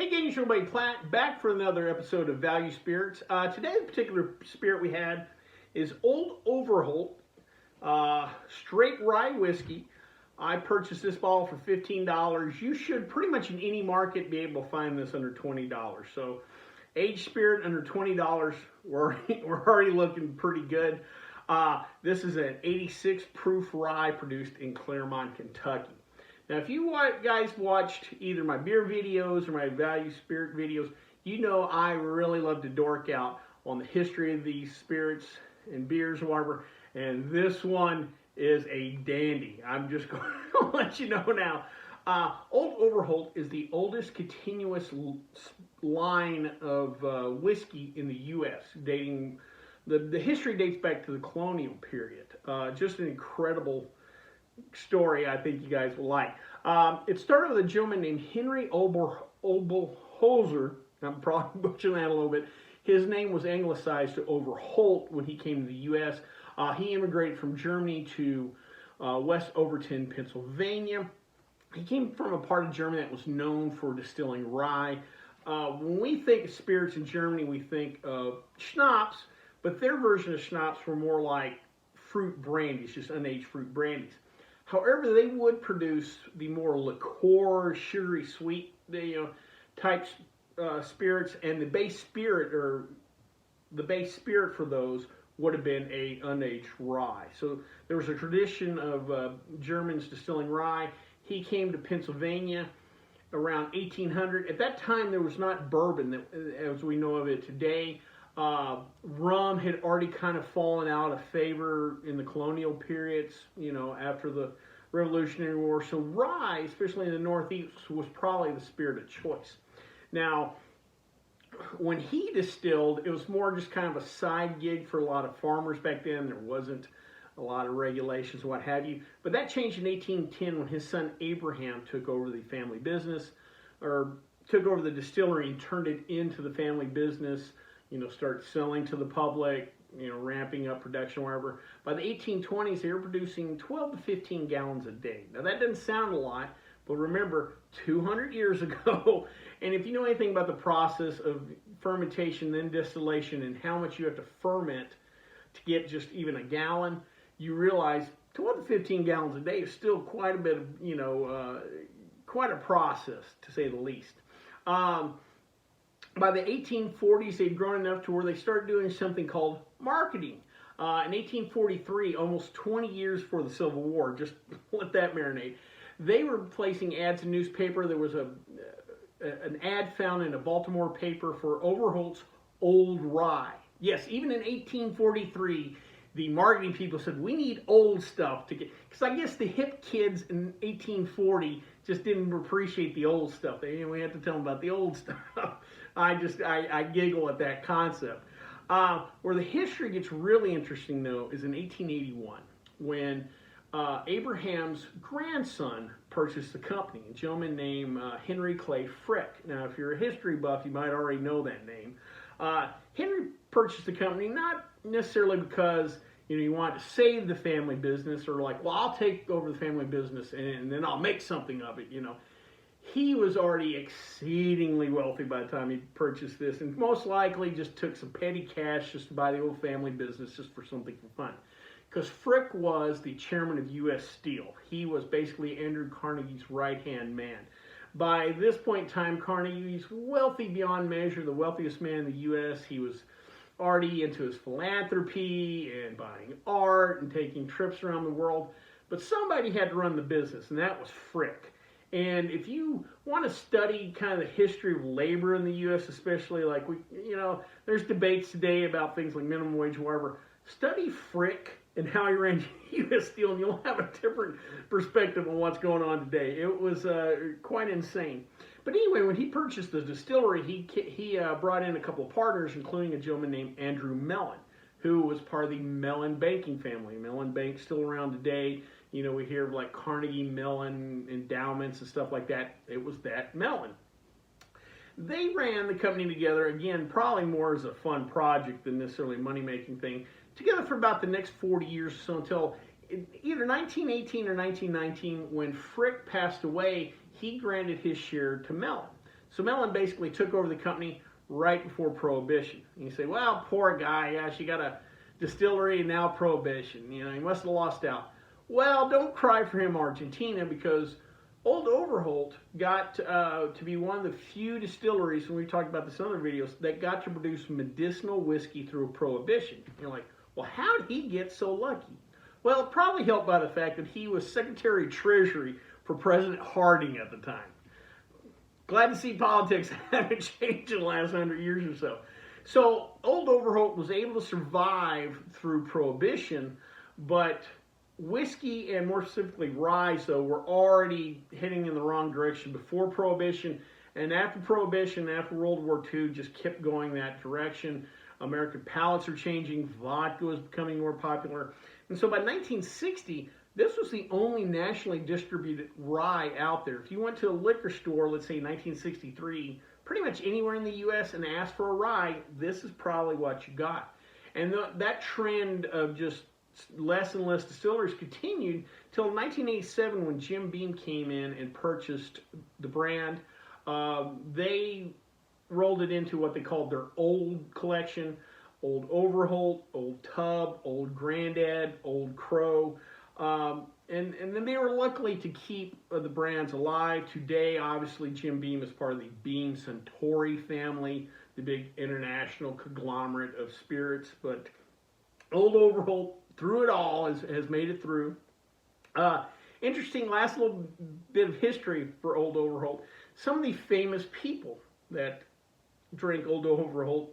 Hey gang, it's your buddy Platt, back for another episode of Value Spirits. Today the particular spirit we had is Old Overholt Straight Rye Whiskey. I purchased this bottle for $15. You should pretty much in any market be able to find this under $20. So aged spirit under $20, we're already looking pretty good. This is an 86 proof rye produced in Claremont, Kentucky. Now, if you guys watched either my beer videos or my value spirit videos, you know I really love to dork out on the history of these spirits and beers or whatever, and this one is a dandy. I'm just going to let you know now. Old Overholt is the oldest continuous line of whiskey in the U.S., dating, the history dates back to the colonial period. Just an incredible story I think you guys will like. It started with a gentleman named Henry Oberholzer. I'm probably butchering that a little bit. His name was anglicized to Overholt when he came to the U.S. He immigrated from Germany to West Overton, Pennsylvania. He came from a part of Germany that was known for distilling rye. When we think of spirits in Germany, we think of schnapps, but their version of schnapps were more like fruit brandies, just unaged fruit brandies. However, they would produce the more liqueur, sugary, sweet, type spirits, and the base spirit for those would have been a unaged rye. So there was a tradition of Germans distilling rye. He came to Pennsylvania around 1800. At that time, there was not bourbon as we know of it today. Rum had already kind of fallen out of favor in the colonial periods, after the Revolutionary War. So rye, especially in the Northeast, was probably the spirit of choice. Now, when he distilled, it was more just kind of a side gig for a lot of farmers back then. There wasn't a lot of regulations, what have you. But that changed in 1810 when his son Abraham took over the family business, or took over the distillery and turned it into the family business. Start selling to the public, ramping up production, wherever. By the 1820s, they were producing 12 to 15 gallons a day. Now, that doesn't sound a lot, but remember, 200 years ago, and if you know anything about the process of fermentation, then distillation, and how much you have to ferment to get just even a gallon, you realize 12 to 15 gallons a day is still quite a bit of, quite a process, to say the least. By the 1840s, they'd grown enough to where they started doing something called marketing. In 1843, almost 20 years before the Civil War, just let that marinate, they were placing ads in newspaper. There was an ad found in a Baltimore paper for Overholt's Old Rye. Yes, even in 1843, the marketing people said, we need old stuff to get, because I guess the hip kids in 1840 just didn't appreciate the old stuff. We had to tell them about the old stuff. I giggle at that concept. Where the history gets really interesting, though, is in 1881, when Abraham's grandson purchased the company, a gentleman named Henry Clay Frick. Now, if you're a history buff, you might already know that name. Henry purchased the company not necessarily because he wanted to save the family business, or like, well, I'll take over the family business and then I'll make something of it. He was already exceedingly wealthy by the time he purchased this, and most likely just took some petty cash just to buy the old family business just for something for fun. Because Frick was the chairman of U.S. Steel. He was basically Andrew Carnegie's right-hand man. By this point in time, Carnegie's wealthy beyond measure, the wealthiest man in the U.S. He was already into his philanthropy and buying art and taking trips around the world. But somebody had to run the business, and that was Frick. And if you want to study kind of the history of labor in the U.S., especially like there's debates today about things like minimum wage, whatever. Study Frick and how he ran U.S. Steel, and you'll have a different perspective on what's going on today. It was quite insane. But anyway, when he purchased the distillery, he brought in a couple of partners, including a gentleman named Andrew Mellon, who was part of the Mellon banking family. Mellon Bank's still around today. We hear of like Carnegie Mellon endowments and stuff like that. It was that Mellon. They ran the company together, again, probably more as a fun project than necessarily a money-making thing, together for about the next 40 years or so, until either 1918 or 1919, when Frick passed away, he granted his share to Mellon. So Mellon basically took over the company right before Prohibition. And you say, well, poor guy, yeah, she got a distillery and now Prohibition. You know, he must have lost out. Well, don't cry for him, Argentina, because Old Overholt got to be one of the few distilleries, when we talked about this in other videos, that got to produce medicinal whiskey through a Prohibition. You're like, well, how did he get so lucky? Well, probably helped by the fact that he was Secretary of Treasury for President Harding at the time. Glad to see politics haven't changed in the last 100 years or so. So Old Overholt was able to survive through Prohibition, but whiskey, and more specifically rye, though, were already heading in the wrong direction before Prohibition. And after Prohibition, after World War II, just kept going that direction. American palates are changing. Vodka was becoming more popular. And so by 1960, this was the only nationally distributed rye out there. If you went to a liquor store, let's say 1963, pretty much anywhere in the U.S. and asked for a rye, this is probably what you got. And that trend of just less and less distilleries continued till 1987 when Jim Beam came in and purchased the brand. They rolled it into what they called their old collection: Old Overholt, Old Tub, Old Grandad, Old Crow. And then they were lucky to keep the brands alive. Today, obviously, Jim Beam is part of the Beam Suntory family, the big international conglomerate of spirits. But Old Overholt, through it all, has made it through. Interesting last little bit of history for Old Overholt. Some of the famous people that drink Old Overholt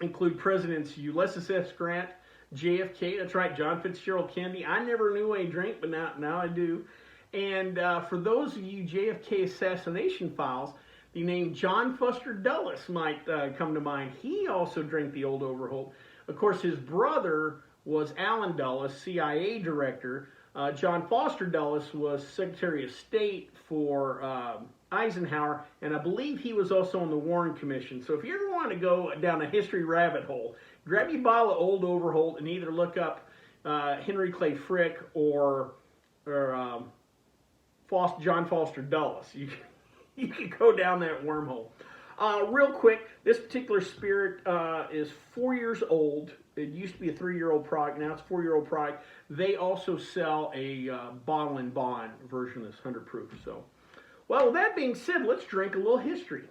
include Presidents Ulysses S. Grant, JFK, that's right, John Fitzgerald Kennedy. I never knew a drink, but now I do. And for those of you JFK assassination files, the name John Foster Dulles might come to mind. He also drank the Old Overholt. Of course, his brother was Allen Dulles, CIA director. John Foster Dulles was Secretary of State for Eisenhower, and I believe he was also on the Warren Commission. So if you ever want to go down a history rabbit hole, grab your bottle of Old Overholt and either look up Henry Clay Frick or John Foster Dulles. You can go down that wormhole. Real quick, this particular spirit is 4 years old. It used to be a 3-year-old product. Now it's a 4-year-old product. They also sell a bottle and bond version that's 100 proof. So, well, with that being said, let's drink a little history.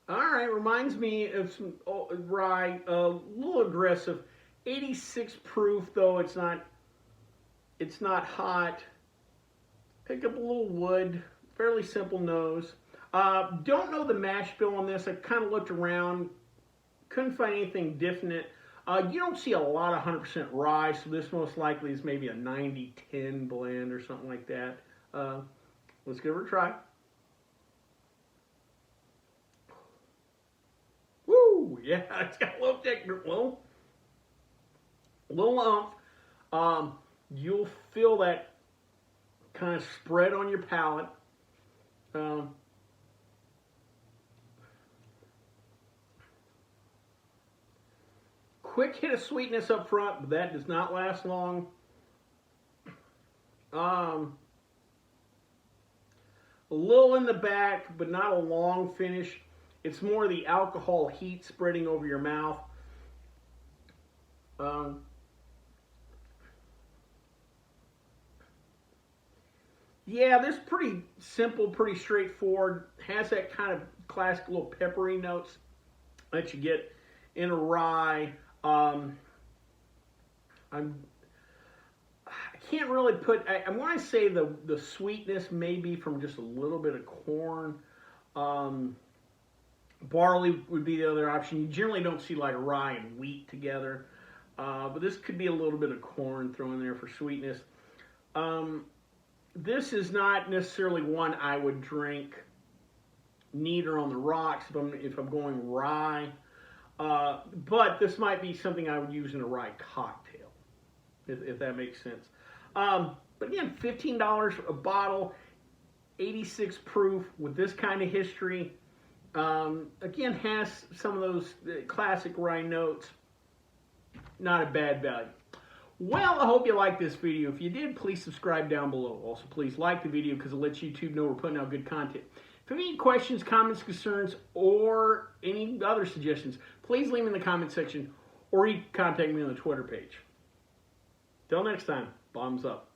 All right, reminds me of some rye, a little aggressive. 86 proof, though it's not hot. Pick up a little wood, fairly simple nose. Don't know the mash bill on this. I kind of looked around, couldn't find anything definite. You don't see a lot of 100% rye, so this most likely is maybe a 90-10 blend or something like that. Let's give it a try. Woo! Yeah, it's got a little texture, little lump. You'll feel that kind of spread on your palate. Quick hit of sweetness up front, but that does not last long. A little in the back, but not a long finish. It's more the alcohol heat spreading over your mouth. Yeah, this is pretty simple, pretty straightforward. Has that kind of classic little peppery notes that you get in a rye. I can't really put. I want to say the sweetness may be from just a little bit of corn. Barley would be the other option. You generally don't see like rye and wheat together, but this could be a little bit of corn thrown in there for sweetness. This is not necessarily one I would drink neater on the rocks if I'm going rye, but this might be something I would use in a rye cocktail, if that makes sense. But again, $15 a bottle, 86 proof with this kind of history. Again, has some of those classic rye notes. Not a bad value. Well, I hope you liked this video. If you did, please subscribe down below. Also, please like the video because it lets YouTube know we're putting out good content. If you have any questions, comments, concerns, or any other suggestions, please leave them in the comment section or you can contact me on the Twitter page. Till next time, bottoms up.